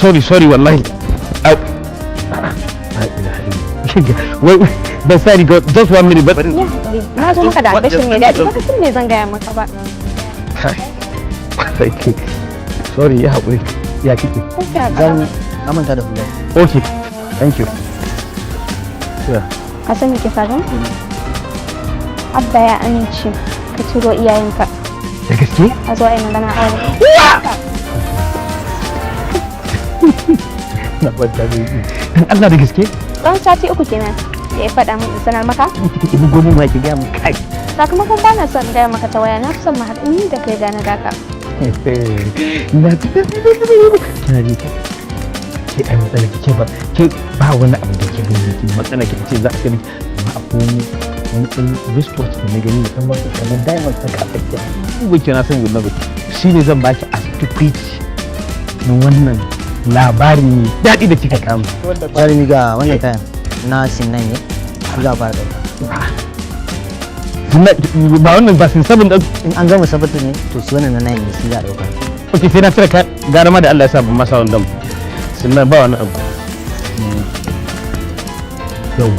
sorry wallahi. Wai ban sani ga just 1 minute but na zo maka da albashin mai daɗi baka san me zan gaya maka ba. Sorry ya haƙuri ya kike. Zan amanta da hulɗa. Okay thank you. Ka san me ke faruwa? Abba ya amince ka turo iyayenka. Da gaske? A zo a yi magana aure. Na kwanta da yi. Dan Allah da gaske? Ɗan sati 3 kenan ya faɗa min in sanar maka. Ki bugo min ma ki gaya min kai. Sakamakon ba na son gaya maka ta waya na fi son mu haɗu ni da kai gane daka. Na ji kina ji ke ai matsala ke ba ke ba wani abu da ke gani ki matsala ke ce za a gani amma akwai wani ɗan wristwatch da na gani da kan wasu kamar diamond ta ka tsakiya ba ke na san yau na ba shi ne zan baki a tukwici na wannan labari ne daɗi da kika kama. Jarumi ga wannan kayan na Sin 9 ne, za a fara ɗauka. Ba wannan ba Sin 7 ɗan. In an gama sabata ne, to su wannan na 9 ne shi za a ɗauka. Ok sai na cire ka gara ma da Allah ya sa ban masa wannan Sin 9 ba wani abu. Yau.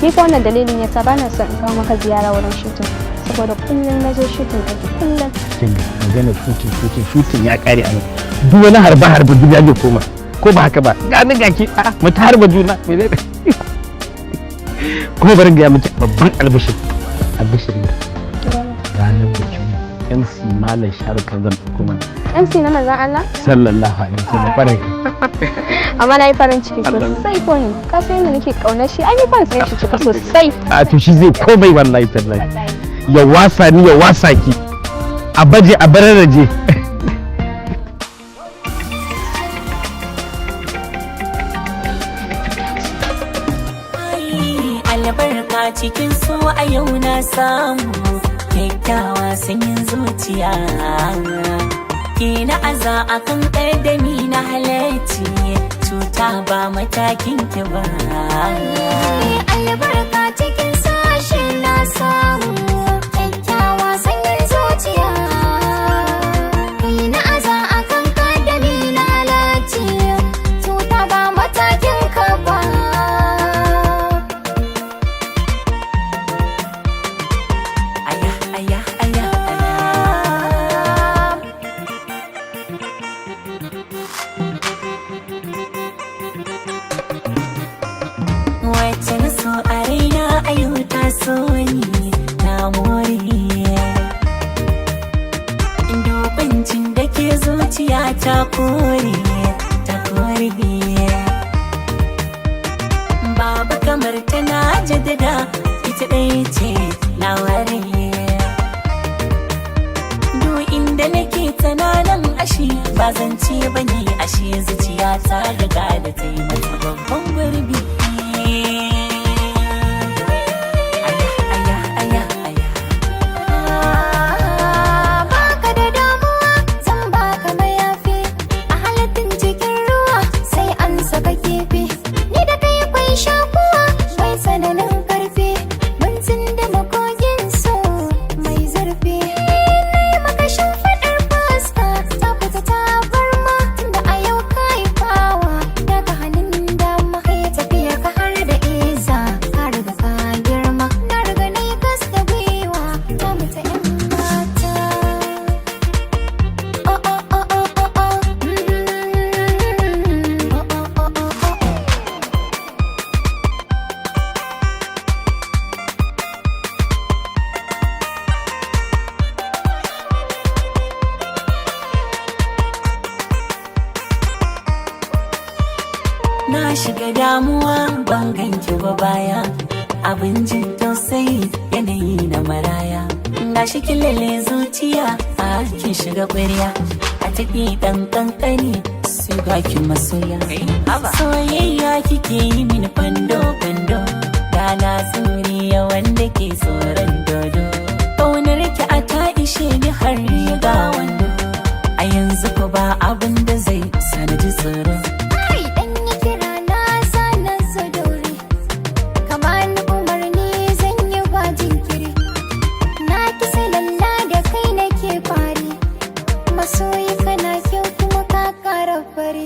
Ni ko wannan dalilin yasa ba na son in kawo maka ziyara wurin shooting saboda kullum na zo shooting ake kullum. Kin magana shooting ya kare a nan. Duk wani harba duk ya koma ko ba haka ba gani gaki mu ta harba juna kuma bari ga miki babban albishir ne ranar bikin MC Malam Sharukan zan kuma MC na manzon Allah sallallahu alaihi wasallam farai amma na yi farin ciki sosai ko ni ka san yadda nake kaunar shi ai ban san shi cika sosai a to shi zai komai wallahi tallahi ya wasa ni ya wasa ki a baje a bararraje albarka cikin so a yau na samu kyakkyawa sanyin zuciya ke na aza akan ƙaddami na halarci cuta ba matakin ki ba albarka cikin sashe na samu kyakkyawa sanyin zuciya ke na aza akan ƙaddami na halarci cuta ba matakin ka ba ta kore babu kamar tana jaddada ita ɗaya ce na ware duk inda nake tunanin ashe ba zance bane ashe zuciya ta riga da ta yi mata babban gurbi na shiga damuwa ban ganki ba baya abin jin tausayi yanayi na maraya na shi kilele zuciya a kin shiga ƙwarya a tafi ɗan ƙanƙani su baki masoya soyayya kike yi mini fando da na tsoriya wanda ke tsoron dodo ƙaunar ki a ta ishe ni har riga wando a yanzu ko ba abin da zai sanadi tsoro Masoyi kana kyau kuma ka ƙara fari.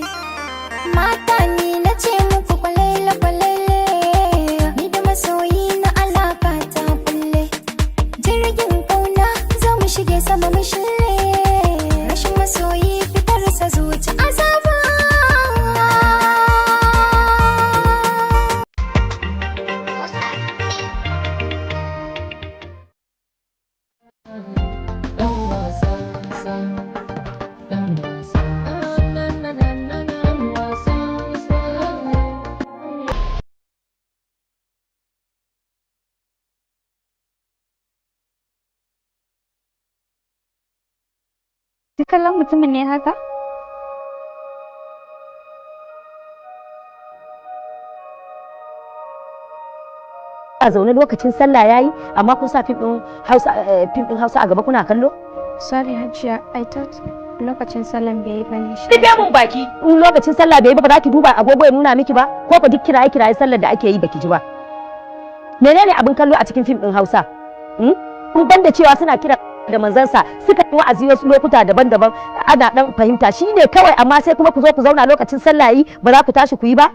Sai kallon mutumin ne haka? A zaune lokacin sallah yayi amma kun sa fim din Hausa a gaba kuna kallo? Sorry Hajiya, I thought lokacin sallan bai yi bane shi. Rufe mun baki. In lokacin sallah bai yi ba za ki duba agogo ya nuna miki ba ko ku duk kiraye sallar da ake yi baki ji ba. Menene abin kallo a cikin fim din Hausa? Kun banda cewa suna kira da manzansa suka yi wa'azi wasu lokuta daban-daban ana dan fahimta shine kawai amma sai kuma ku zo ku zauna lokacin sallah yi ba za ku tashi ku yi ba?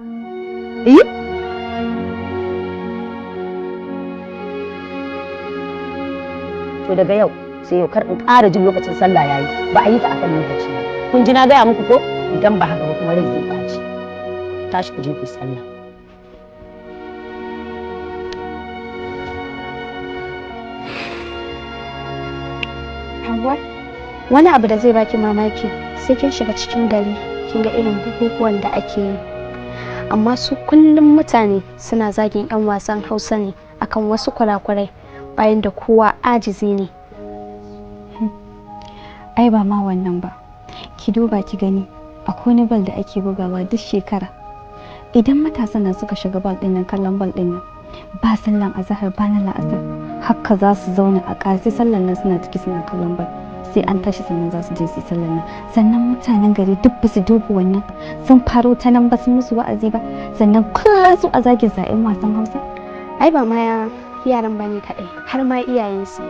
To daga yau sai yau kar in ƙara jin lokacin sallah yayi ba a yi ta akan lokaci ba. Kun ji na gaya muku ko idan ba haka ba kuma rai zai ɓaci. Tashi ku je ku sallah. Hauwa, wani abu da zai baki mamaki sai kin shiga cikin gari kin ga irin bukukuwan da ake yi. Amma su kullum mutane suna zagin 'yan wasan Hausa ne akan wasu kurakurai bayan da kowa ajizi ne. Ai ba ma wannan ba, ki duba ki gani akwai wani bal da ake bugawa duk shekara. Idan matasan nan suka shiga bal din nan kallon bal din nan ba sallan azahar ba na la'asar haka za su zauna a ƙarfi sallan nan suna ciki suna kallon bal sai an tashi sannan za su je su yi sallan nan. Sannan mutanen gari duk ba su duba wannan sun faro ta nan ba su musu wa'azi ba sannan kullum su a zagin sa'in wasan Hausa. Ai ba ma yaran bane kaɗai har ma iyayensu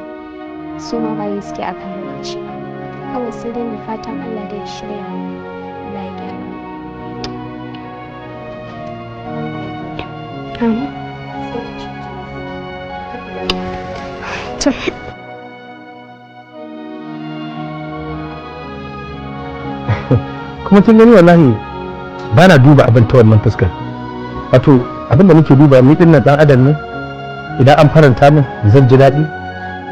su ma bayi suke a kan lokaci. Kawai sai dai mu fatan Allah da ya shirya Allah ya gyara. Kuma kin gani wallahi ba na duba abin ta wannan fuskar. Wato abin da nake duba ni dinnan dan adam ne, idan an faranta min zan ji daɗi,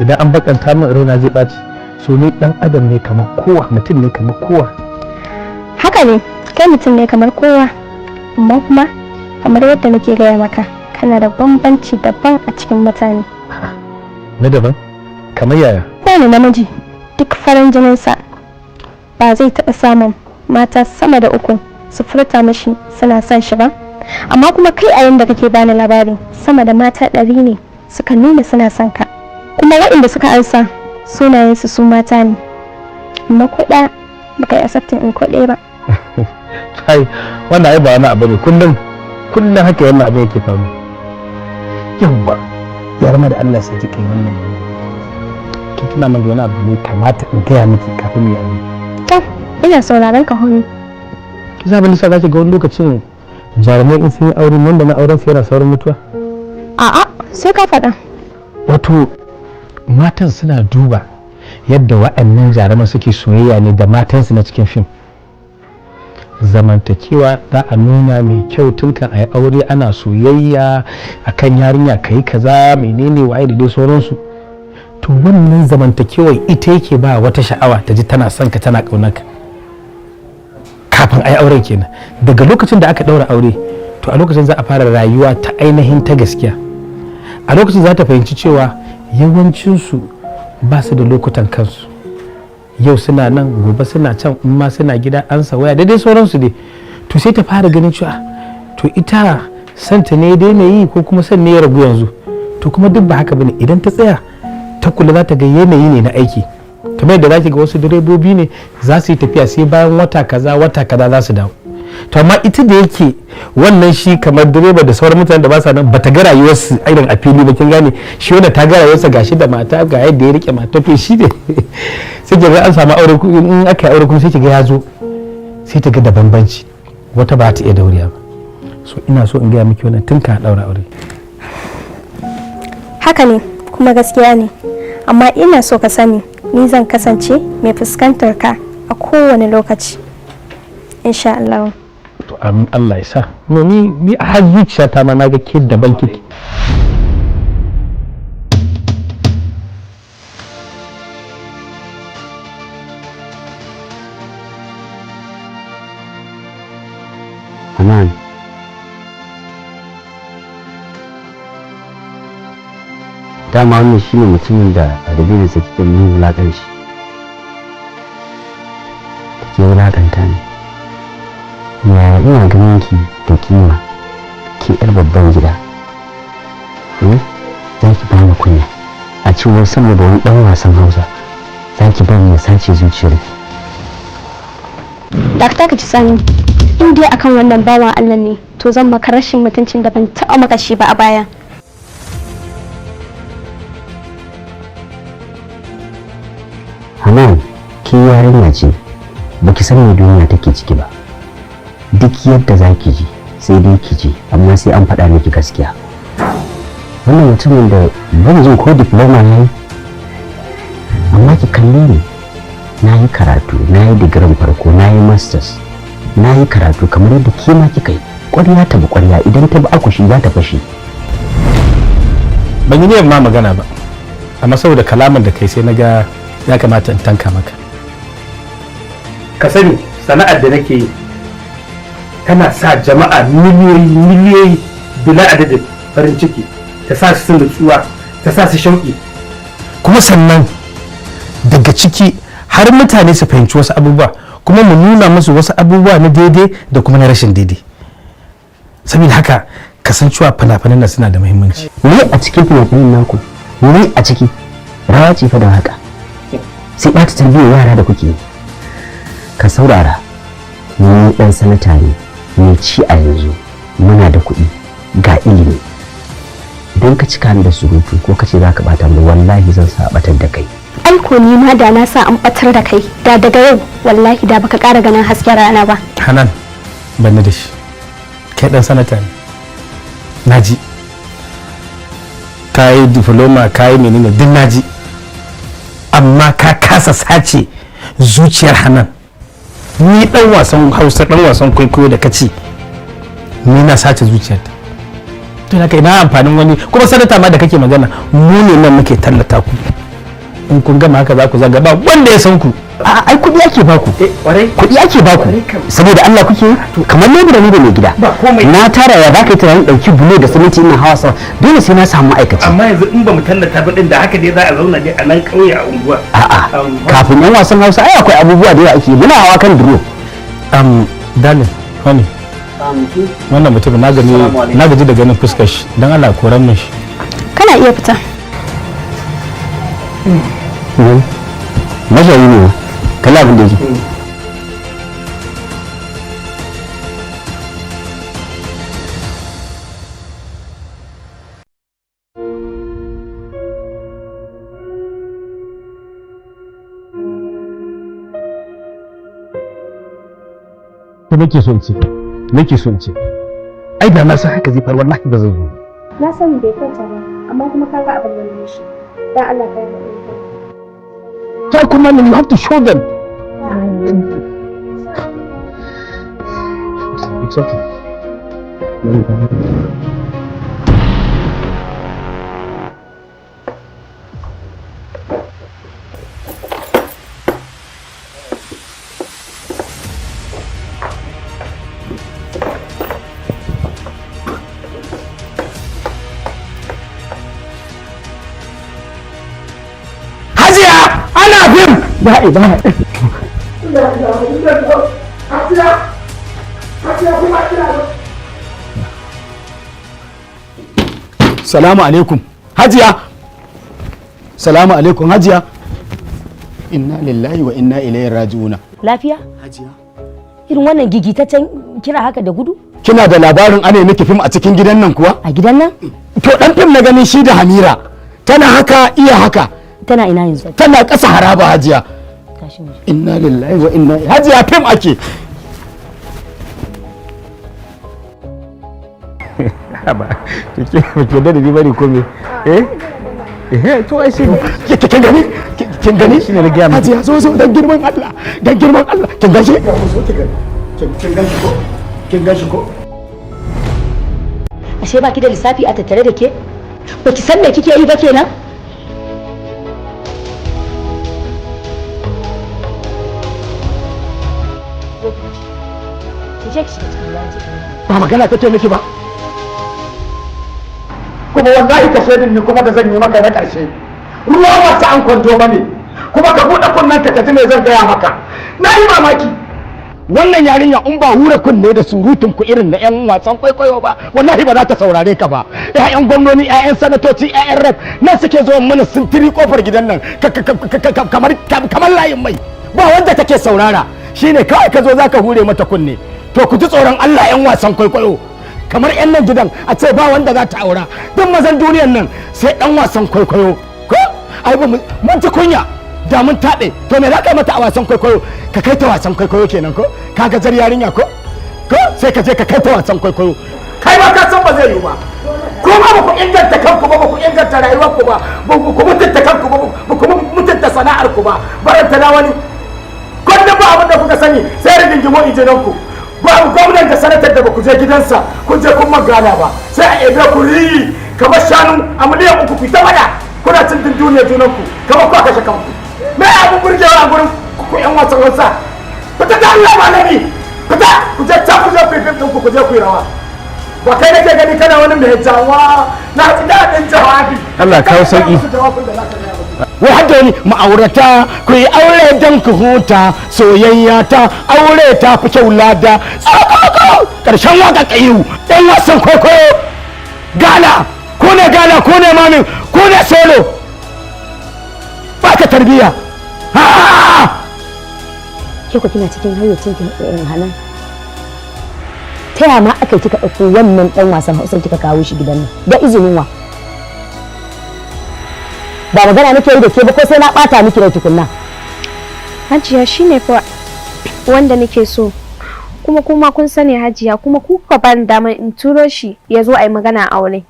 idan an bakanta min raina zai ɓaci. So ni dan adam ne kamar kowa, mutum ne kamar kowa. Haka ne, kai mutum ne kamar kowa, amma kuma kamar yadda nake gaya maka kana da bambanci daban a cikin mutane. Na daban? Kamar yaya? Kowane namiji duk farin jininsa ba zai taɓa samun mata sama da 3 su furta mashi suna son shi ba. Amma kuma kai a yanda kake bani labari sama da mata 100 ne suka nuna suna son ka, kuma waɗanda suka ansa sunayensu su mata ne, amma ko ɗaya baka yi accepting in ko ɗaya ba. Ai wannan ai ba wani abu ne, kullum haka wannan abin yake faru. Yawwa yar ma da Allah sai kike wannan ki tuna min wani abu ne kamata in gaya miki kafin mu yi. To ina sauraron ka honu. Ki za ban zaki ga wani lokacin jarumai in sun yi aure wanda na auren su yana saurin mutuwa. A'a sai ka faɗa. Wato matan suna duba yadda waɗannan jaruman suke soyayya ne da matansu na cikin fim. Zamantakewa za a nuna mai kyau tun kan a yi aure ana soyayya akan yarinya ka yi kaza menene waye da dai sauransu. To wannan zamantakewar ita yake ba wata sha'awa ta ji tana son ka tana ƙaunar ka kafin a yi auren kenan. Daga lokacin da aka ɗaura aure to a lokacin za a fara rayuwa ta ainihin ta gaskiya. A lokacin za ta fahimci cewa yawancinsu ba su da lokutan kansu, yau suna nan gobe suna can in ma suna gida an sa waya daidai sauransu dai. To sai ta fara ganin cewa to ita santa ne daina yi ko kuma san ne ya ragu yanzu. To kuma duk ba haka bane, idan ta tsaya ta kula za ta ga yanayi ne na aiki. Kamar yadda za ki ga wasu direbobi ne za su yi tafiya sai bayan wata kaza za su dawo. To amma ita da yake wannan shi kamar direba da sauran mutanen da ba sa nan bata ga rayuwarsu irin a fili ba, kin gane shi wanda ta ga rayuwarsa gashi da mata ga yadda ya rike mata to shi ne sai ki ga an samu aure in aka yi aure kuma sai ki ga ya zo sai ta ga da bambanci, wata ba ta iya dauriya ba. So ina so in gaya miki wannan tun ka daura aure. Haka ne kuma gaskiya ne, amma ina so ka sani ni zan kasance mai fuskantar ka a kowane lokaci insha Allah. To amin Allah ya sa. Ni a har zuciyata ma na ga ke daban kike. Hanan, dama wannan shi ne mutumin da a dalilinsa kike min wulaƙanci. ke wulaƙanta ni. Yaya ina ganin ki da kima, ke yar babban gida. Za ki ba ni kunya a cewar saboda wani ɗan wasan Hausa za ki bari ya sace zuciyarki. Dakta ka ci sani, in dai akan wannan bawan Allah ne, to zan maka rashin mutuncin da ban taɓa maka shi ba a baya. Hanan, ke yarinya ce, baki san me duniya take ciki ba. Duk yadda za ki ji, sai dai ki ji, amma sai an faɗa miki gaskiya. Wannan mutumin da ban jin ko diploma ya yi, amma ki kalle ni. Na yi karatu, na yi digirin farko, na yi masters, na yi karatu kamar yadda ke ma kika yi. Ƙwarya ta bi ƙwarya, idan ta bi akushi za ta fashe. Ban yi niyyar ma magana ba, amma saboda kalaman da kai sai na ga ya kamata in tanka maka. Ka sani sana'ar da nake yi tana sa jama'a miliyoyi bila adadin farin ciki, ta sa su nutsuwa, ta sa su shauƙi, kuma sannan daga ciki har mutane su fahimci wasu abubuwa, kuma mu nuna musu wasu abubuwa na daidai da kuma na rashin daidai. Saboda haka kasancewa fina-finan nan suna da muhimmanci. Ni a cikin fina-finan naku, ni a ciki rawa ce fa da haka. Sai ɓata tarbiyyar yara da kuke yi. Ka saurara, ni ɗan sanata ne, mai ci a yanzu, muna da kuɗi, ga ilimi. Idan ka cika ni da surutu ko ka ce za ka ɓata mu, wallahi zan sa ɓatar da kai. Ai ko ni ma da na sa an ɓatar da kai, da daga yau wallahi da baka ƙara ganin hasken rana ba. Hanan, ban da shi. Kai ɗan sanata ne. Naji. Ka yi diploma, ka yi menene duk naji. Amma ka kasa sace zuciyar Hanan. Ni dan wasan Hausa, dan wasan kwaikwayo da kace ni na sace zuciyarta. To haka ina amfanin wani, kuma sanata ma da kake magana, mu ne nan muke tallata ku. In kun gama haka za ku zaga ba wanda ya san ku. A'a, ai kuɗi ake baku. Kuɗi ake baku. Saboda Allah kuke kamar lebura ne da mai gida. Na tara ya baka yi tunanin ɗauki bulo da siminti ina hawa sama, dole sai na samu ma'aikaci. Amma yanzu in ba mu tallata ba din da haka dai za a zauna dai a nan ƙauye a unguwa. A'a, kafin yan wasan Hausa ai akwai abubuwa da yawa ake, muna hawa kan duro. Dalin, wani wannan mutum na gaji da ganin fuskar shi, don Allah koran min shi. Kana iya fita. Mashayi ne, kalla abin da yake. Ta nake son ce, ai da na san haka zai faru wallahi ba zan zo. Na sani bai kwanta ba, amma kuma ka ga abin da ne shi. Dan Allah ka yi. Ta kuma you have to show them. It's okay. Ya ibaha. Salamu alaikum. Hajiya. Salamu alaikum Hajiya. Inna lillahi wa inna ilaihi raji'una. Lafiya? Hajiya. Irin wannan gigitaccen kira haka da gudu? Kina da labarin ana miki fim a cikin gidan nan kuwa? A gidan nan? To dan fim na ganin shi da Hamira. Tana haka iya haka. Tana ina yanzu? Tana ƙasa haraba Hajiya. Tashi mu. Inna lillahi wa inna ilaihi. Hajiya fim ake. Ba ke da ni bane ko me? To ai shi kin gani shi ne na gaya miki. Hajiya zo dan girman Allah, dan girman Allah. Kin gashi? Kin gashi ko? Ashe baki da lissafi a tattare da ke? Baki san me kike yi ba kenan? Ba magana take miki ba. Kuma wallahi ka shaidin ni kuma da zan yi maka na ƙarshe. Ruwa wata an kwanto mani. Kuma ka buɗe kunnen ka ji me zan gaya maka. Na yi mamaki. wannan yarinya in ba hura kunne da surutun ku irin na yan wasan kwaikwayo ba wallahi ba za ta saurare ka ba. Ƴaƴan gwamnoni, ƴaƴan sanatoci, ƴaƴan rep nan suke zuwa mana sintiri kofar gidan nan kamar layin mai, ba wanda take saurara. Shine kawai ka zo zaka hure mata kunne. To ku ji tsoron Allah yan wasan kwaikwayo, kamar yan nan gidan a ce ba wanda za ta aura, duk mazan duniyan nan sai dan wasan kwaikwayo ko ai ba mun ci kunya da mun taɓe. To me za ka mata a wasan kwaikwayo? Ka kai ta wasan kwaikwayo kenan ko ka ga jar yarinya ko sai ka je ka kai ta wasan kwaikwayo. Kai ma ka san ba zai yi ba, ko ba ku inganta kanku ba ku inganta rayuwarku ba ku mutunta kanku ba ku mutunta sana'arku ba, baranta na wani gwamnan ba abin da kuka sani sai rigingimo injinanku. Babu gwamnan da sanatar da ba ku je gidansa kun je kun magana ba, sai a ebe ku ri kamar shanu a miliyan 3 ku ta wada kuna cin duniyar junanku kamar ku kashe kanku. Me abin burgewa a gurin ku yan wasan wasa? Fita da Allah malami, fita ku je ta ku je fifin ɗinku ku je ku yi rawa. Ba kai nake gani kana wani mai jawa na ji daɗin jawabi. Allah kawo sauki. Wai hadda wani ma'aurata ku yi aure don ku huta, soyayya ta aure ta fi kyau lada. Tsakako ƙarshen waka ƙayu ɗan wasan kwaikwayo. Gala ko ne gala ko ne mamin ko ne solo. Ba ka tarbiyya. Ke ku kina cikin hayyacin Hanan. Ta yaya ma aka kika ɗauko wannan ɗan wasan Hausa kika kawo shi gidan nan da izinin wa? Ba magana nake yi da ke ba ko sai na ɓata miki rai tukunna? Hajiya shine fa wanda nake so, kuma kun sani Hajiya, kuma ku ka ban dama in turo shi ya zo a yi magana a aure.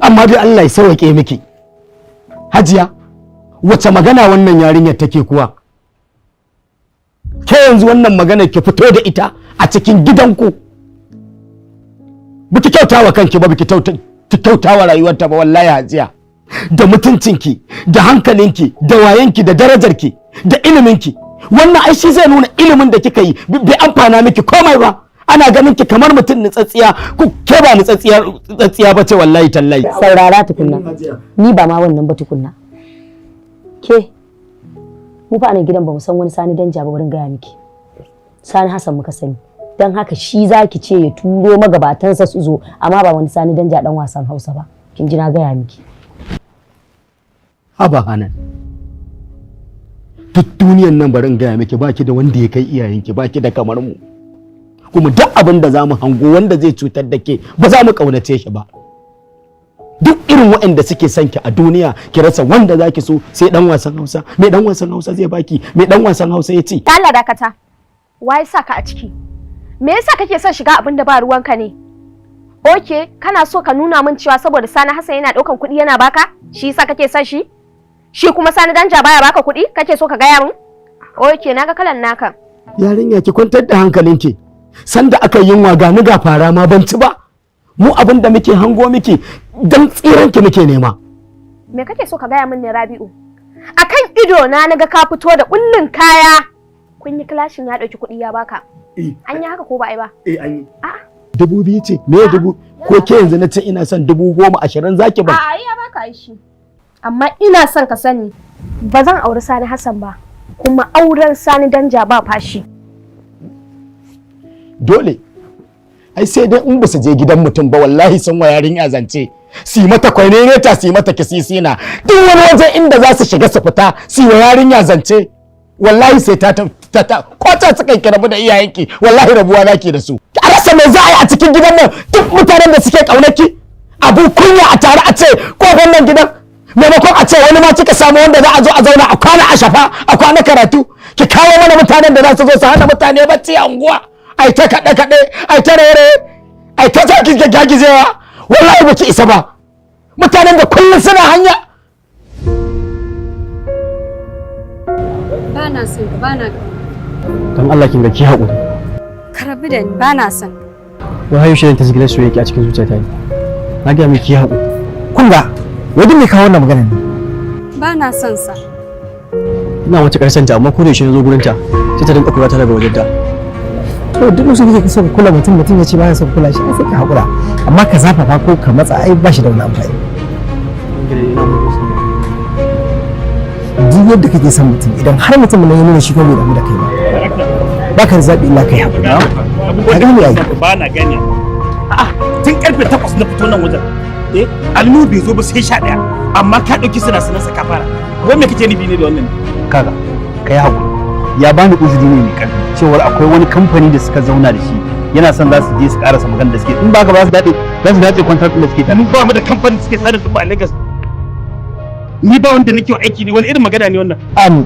Amma dai Allah ya sauke miki. Hajiya, wace magana wannan yarinyar take kuwa? Ke yanzu wannan magana ki fito da ita a cikin gidanku. Biki kyautawa kanki ba, biki kyautawa rayuwarta ba wallahi Hajiya. Da mutuncinki, da hankalinki, da wayanki, da darajarki, da iliminki. Wannan ai shi zai nuna ilimin da kika yi bai amfana miki komai ba. Ana ganin ki kamar mutum nutsatsiya, ku ke ba nutsatsiya ba ce wallahi tallahi. Saurara tukunna, ni ba ma wannan ba tukunna. Ke mu fa a gidan ba mu san wani Sani Danja ba, wurin gaya miki. Sani Hassan muka sani, don haka shi zaki ce ya turo magabatansa su zo, amma ba wani Sani Danja dan wasan Hausa ba. Kin ji na gaya miki. Haba Hanan, duk duniyan nan barin gaya miki baki da wanda ya kai iyayenki, baki da kamar mu. Kuma duk abin da za mu hango wanda zai cutar da ke ba za mu kaunace shi ba. Duk irin waɗanda suke son ki a duniya ki rasa wanda za ki so sai dan wasan Hausa. Me dan wasan Hausa zai baki? Me dan wasan Hausa ya ce? Allah dakata. Wai sa ka a ciki? Me yasa kake son shiga abin da ba ruwanka ne? Okay, kana so ka nuna min cewa saboda Sani Hassan yana daukan kuɗi yana baka? Shi yasa kake son shi? Shi kuma Sani Danja baya baka kuɗi? Kake so ka gaya min? Okay, naga kalan naka. Yarinya ki kwantar da hankalinki. Sanda aka yin wa gani ga fara ma ban ci ba. Mu abin da muke hango miki dan tsiranki muke nema. Me kake so ka gaya min ne Rabi'u? Akan ido na naga ka fito da kullun kaya. Kun yi clashin ya dauki kuɗi ya baka. An yi haka ko ba ai ba? An yi. A'a. 2,000 ce. Me 2,000? Ko ke yanzu na ce ina son 10,000 20 zaki ba? A'a ya baka ai shi. Amma ina son ka sani ba zan auri Sani Hassan ba. Kuma auren Sani Danja ba fashi. Dole ai sai dai in ba su je gidan mutum ba wallahi sun wa yarinya zance si mata kwaine ta si mata kisisina duk wani waje inda za su shiga su fita si wa yarinya zance wallahi sai ta ko ta suka kirabu da iyayenki wallahi rabuwa nake da su a rasa me za a yi a cikin gidan nan duk mutanen da suke kaunaki abu kunya a tare a ce ko wannan gidan maimakon a ce wani ma kika samu wanda za a zo a zauna a kwana a shafa a kwana karatu ki kawo mana mutanen da za su zo su hana mutane bacci a unguwa ai ta kaɗe-kaɗe ai ta rere ai ta zaki gagizewa wallahi ba ki isa ba mutanen da kullum suna hanya. Ba na son ka, ba na Dan Allah kin ga ki haƙuri. ka rabu da ni, ba na son. Wai hayo shirin tasgilar soyayya ki a cikin zuciyata ne. Na ga miki haƙuri. Kun ga wai me kawo wannan magana ne? Ba na son sa. Ina wata ƙarshen ta amma ko da shi na zo gurin ta sai ta dinka kula ta daga wajen ta. to duk wasu kake so ka kula mutum ya ce ba ya son kula shi sai ka haƙura amma ka zafafa ko ka matsa ai ba shi da wani amfani duk yadda kake son mutum idan har mutum ne ya nuna shi ko bai damu da kai ba ka da zaɓi illa kai haƙuri ka gane ai ba na gane a'a tun karfe 8 na fito nan wajen allu bai zo ba sai 11 amma ka dauki suna saka fara wai me kake nufi ne da wannan kaga kai haƙuri ya bani uzuri ne mai karfi cewar akwai wani kamfani da suka zauna da shi yana son za su je su karasa magana da suke in ba ka ba su dace kwantar da suke mun ba mu da kamfani suke sadar da mu a Lagos ni ba wanda nake aiki ne wani irin magana ne wannan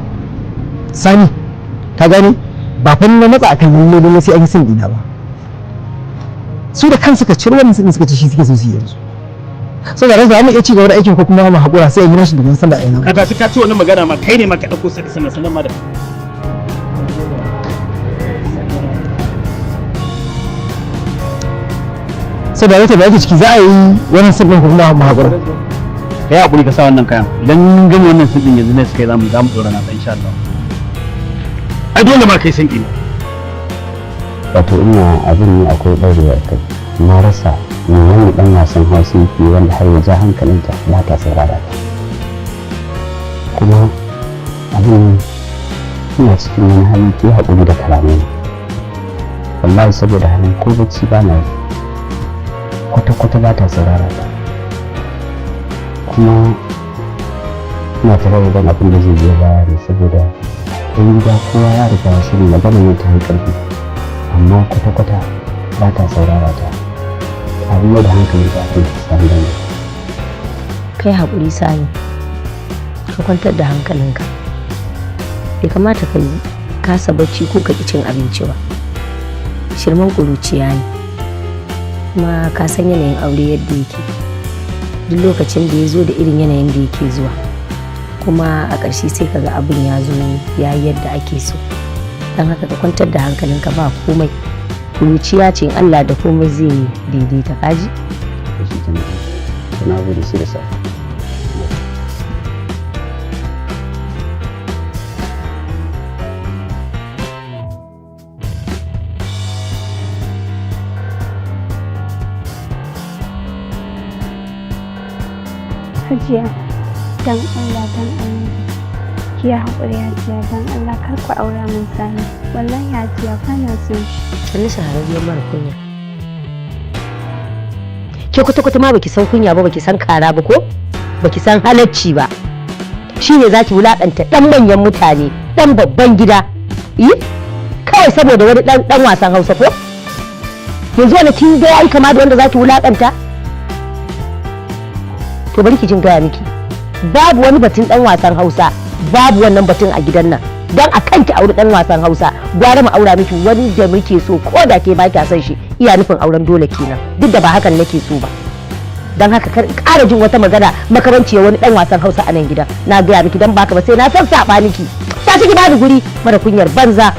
sani ka gani ba fa na matsa akan lalle sai an yi sin dina ba su da kansu ka ciro wannan sun suka ci shi suke so su yi yanzu saboda rasa mu iya ci gaba da aikin ko kuma mu haƙura sai a yi nashi da san da aina ka tashi ka ci wannan magana ma kai ne ma ka dauko sai sanan ma da sai da wata da yake ciki za a yi wannan sun ɗin kuma mu haƙura ka yi haƙuri ka sa wannan kayan idan gani wannan sun ɗin yanzu ne suka yi za mu ɗora na insha Allah ai dole ma kai san ƙina wato ina abin ne akwai ɗaurewa kai na rasa me wani ɗan wasan hausa yake wanda har ya ja hankalinta ba ta saurara ta kuma abin ina cikin wani hali ke haƙuri da kalamai wallahi saboda halin ko bacci ba na yi kwata-kwata ba ta saurara ta kuma ina tare da abin da zai biyo baya ne saboda ɗan gida kowa ya riga ya shiri magana ne ta yi ƙarfi amma kwata-kwata ba ta saurara ta abin da hankali ta fi sami da ne kai haƙuri sani ka kwantar da hankalinka bai kamata ka yi kasa bacci ko ka ƙi cin abinci ba shirman ƙuruciya ne kuma ka san yanayin aure yadda yake duk lokacin da ya zo da irin yanayin da yake zuwa kuma a ƙarshe sai ka ga abin ya zo ya yi yadda ake so don haka ka kwantar da hankalinka ba komai kuruciya ce in Allah da komai zai daidaita kaji shi kenan na gode shi da sa Hajiya, don Allah ki ya haƙuri Hajiya, don Allah kar ku aura min sani. Wallahi Hajiya ba na so shi. Sannu shahararriyar mara kunya. Ke kwata-kwata ma baki san kunya ba, baki san kara ba ko? Baki san halacci ba. Shi ne za ki wulaƙanta ɗan manyan mutane, ɗan babban gida. Kawai saboda wani ɗan wasan Hausa ko? Yanzu wani kin ga yayi kama da wanda za ki wulaƙanta? To bari ki jin gaya miki babu wani batun dan wasan Hausa babu wannan batun a gidan nan don a kanki aure dan wasan Hausa gwara mu aura miki wani da muke so ko da ke ba kya son shi iya nufin auren dole kenan duk da ba hakan nake so ba don haka kar ƙara jin wata magana makaranci wani dan wasan Hausa a nan gidan na gaya miki dan baka ba sai na san saba miki ta ciki ba da guri mara kunyar banza